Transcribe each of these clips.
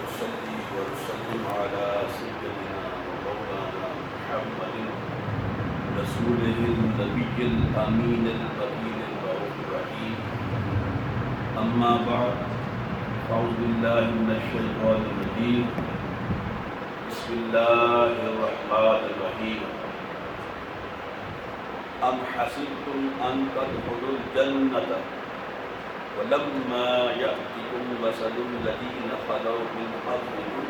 ونصلي ونسلم على سيدنا ومولانا محمد رسوله النبي الأمين القدير الرؤوف الرحيم. أما بعد، أعوذ بالله من الشيطان الرجيم. بسم الله الرحمن الرحيم. أم حسبتم أن تدخلوا الجنة ولما يأتكم مثل الذين خلوا من قبلكم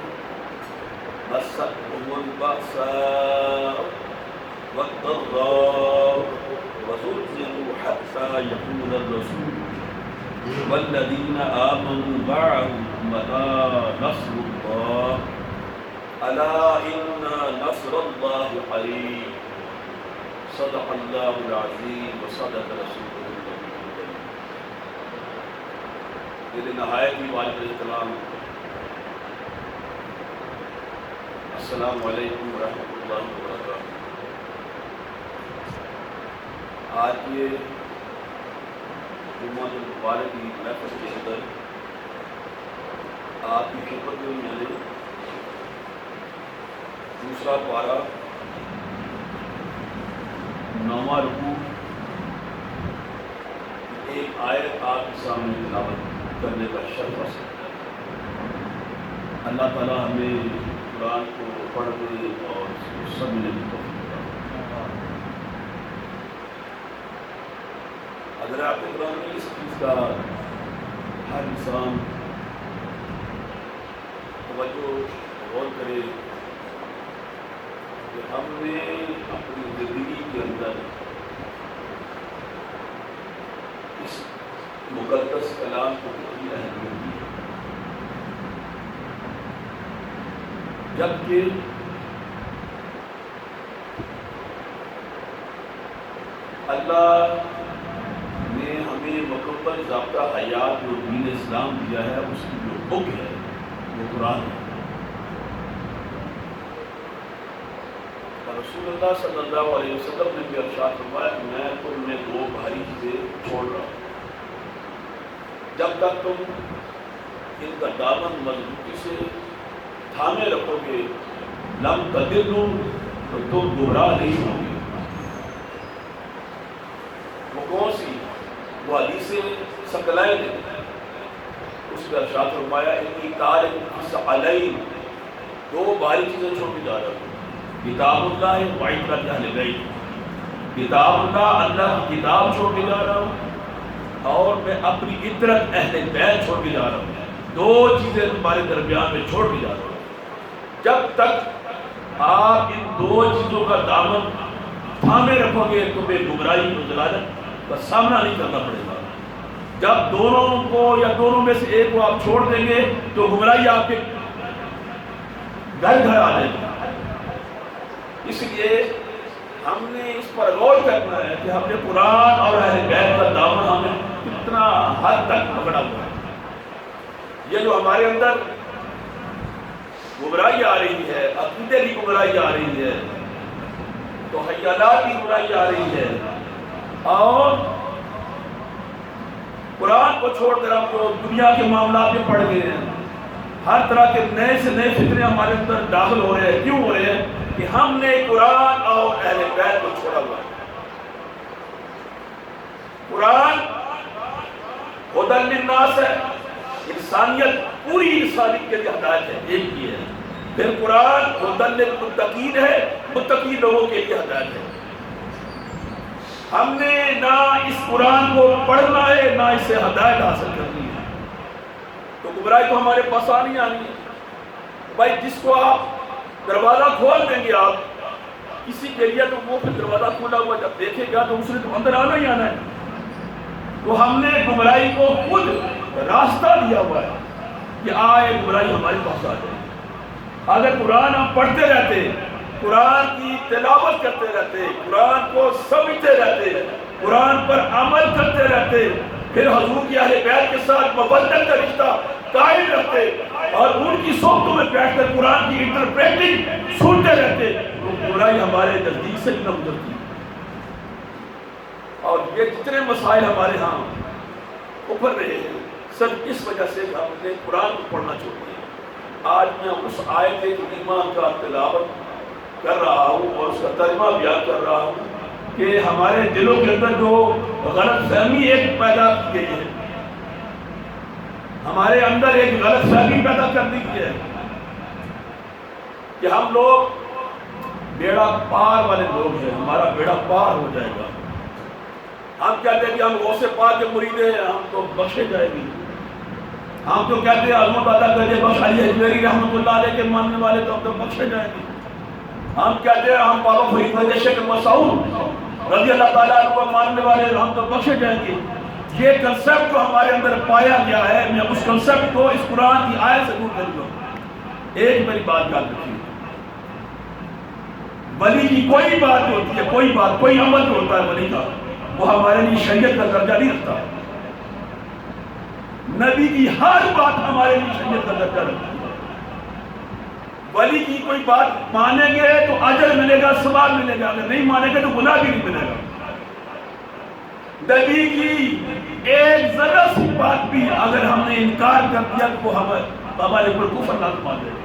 مستهم البأساء والضراء وزلزلوا حتى يقول الرسول والذين آمنوا معه متى نصر الله ألا إن نصر الله قريب. صدق الله العظيم وصدق رسوله النبي الكريم. میرے نہایت ہی والد احترام، السلام علیکم ورحمۃ اللہ وبرکاتہ. آج یہ جمعہ المبارک کی محفل کے اندر آپ کی خدمت میں میں نے دوسرا پارہ 9واں رکوع ایک آیت آپ کے سامنے تلاوت کرنے کا شرف حاصل کیا. اللہ تعالیٰ ہمیں قرآن کو پڑھنے اور اس کو سمجھنے کی توفیق عطا فرمائے. اگر آپ قرآن میں اس چیز کا ہر انسان توجہ غور کرے کہ ہم نے اپنی زندگی کے اندر اس مقدس کلام کو کتنی اہمیت دی ہے، جبکہ اللہ نے ہمیں مکمل ضابطہ حیات جو دین اسلام دیا ہے، اس کی جو بک ہے وہ قرآن ہے. رسول اللہ صلی اللہ علیہ وسلم نے بھی ارشاد فرمایا کہ میں تمہیں دو بھاری چیزیں چھوڑ رہا ہوں، جب تک تم ان کا دامن مضبوطی سے تھامے رکھو گے لم تضلوا، تو تم گمراہ نہیں ہوں گے. وہ کون سی؟ وہ حدیث ثقلین ہے. اس کا ارشاد فرمایا انی تارک ثقلین، دو بھاری چیزیں چھوڑ کے جا رہا ہوں، کتاب اللہ و عترۃ اہل بیت. کتاب اللہ کی کتاب چھوڑ کے جا رہا ہوں، اور میں اپنی عترت اہل بیت چھوڑ کے جا رہا ہوں. دو چیزیں تمہارے درمیان میں چھوڑ کے جا رہا ہوں. جب تک آپ ان دو چیزوں کا دامن تھامے رکھو گے تمہیں گمراہی و ضلالت کا سامنا نہیں کرنا پڑے گا. جب دونوں کو یا دونوں میں سے ایک کو آپ چھوڑ دیں گے تو گمراہی آپ کے گھر گھر آ جائے گی. اس لیے ہم نے اس پر غور کرنا ہے کہ ہم نے قرآن اور اہل بیت کا دامن ہمیں کتنا حد تک پکڑا ہوا ہے. یہ جو ہمارے اندر گمراہی آ رہی ہے، عقیدے کی گمراہی آ رہی ہے، تو حیالات کی گمراہی آ رہی ہے، اور قرآن کو چھوڑ کر ہم کو دنیا کے معاملات میں پڑ گئے ہیں. ہر طرح کے نئے سے نئے فتنے ہمارے اندر داخل ہو رہے ہیں. کیوں ہو رہے ہیں؟ کہ ہم نے قرآن اور اہل بیت کو چھوڑا ہوا ہے. قرآن ہدی للناس ہے، انسانیت پوری انسانیت کے لیے ہدایت ہے، ایک کی ہے. پھر قرآن ہدی للمتقین ہے، متقی لوگوں کے لیے ہدایت ہے. ہم نے نہ اس قرآن کو پڑھنا ہے نہ اس سے ہدایت حاصل کرنی ہے، تو گمراہی تو ہمارے پاس آنی ہے. بھائی جس کو آپ دروازہ کھول دیں گے، آپ کسی کے لیے تو وہ پھر دروازہ کھولا ہوا جب دیکھے گا تو اس نے تو اندر آنا ہی آنا ہے. تو ہم نے گمراہی کو خود راستہ دیا ہوا ہے کہ آئے گمراہی ہمارے پاس آ جائے. اگر قرآن ہم پڑھتے رہتے، قرآن کی تلاوت کرتے رہتے، قرآن کو سمجھتے رہتے، قرآن پر عمل کرتے رہتے، پھر حضور کی اہل بیت کے ساتھ مودت کا رشتہ قائم رکھتے، اور ان کی صحبتوں میں بیٹھ کر قرآن کی انٹرپریٹنگ سنتے رہتے، تو برائی ہمارے نزدیک سے نہ گزرتی. اور یہ جتنے مسائل ہمارے ہاں ابھر رہے ہیں، سب اس وجہ سے کہ ہم نے قرآن کو پڑھنا چھوڑ دیا. آج میں اس آیت کریمہ کا تلاوت کر رہا ہوں اور اس کا ترجمہ بیان کر رہا ہوں کہ ہمارے دلوں کے اندر جو غلط فہمی ایک پیدا کی گئی ہے، ہمارے اندر ایک غلط فہمی پیدا کر دی گئی ہے کہ ہم لوگ بیڑا پار والے لوگ ہیں، ہمارا بیڑا پار ہو جائے گا۔ ہم کہتے ہیں کہ ہم غوث پاک کے مرید ہیں، ہم تو بخشے جائیں گے۔ ہم تو کہتے ہیں عظمت عطا کرے بخش علی اجمیری رحمۃ اللہ علیہ کے ماننے والے تو ہم تو بخشے جائیں گے۔ ہم کہتے ہیں ہم بابا فرید شیخ مسعود رضی اللہ تعالیٰ عنہ کو ماننے والے ہم تو بخشے جائیں گے۔ یہ کنسپٹ جو ہمارے اندر پایا گیا ہے، میں اس کنسپٹ کو اس قرآن کی آیت سے دور کروں گا۔ ایک میری بات یاد رکھیے، ولی کی کوئی بات ہوتی ہے، کوئی بات، کوئی عمل جو ہوتا ہے ولی کا، وہ ہمارے لیے شریعت کا درجہ نہیں رکھتا۔ نبی کی ہر بات ہمارے لیے شریعت کا درجہ رکھتی ہے۔ ولی کی کوئی بات مانیں گے تو اجر ملے گا، ثواب ملے گا، اگر نہیں مانیں گے تو گناہ بھی نہیں ملے گا۔ نبی کی ایک ذرا سی بات بھی اگر ہم نے انکار کر دیا تو وہ ہمارے اوپر کفر لازم آ جائے گا۔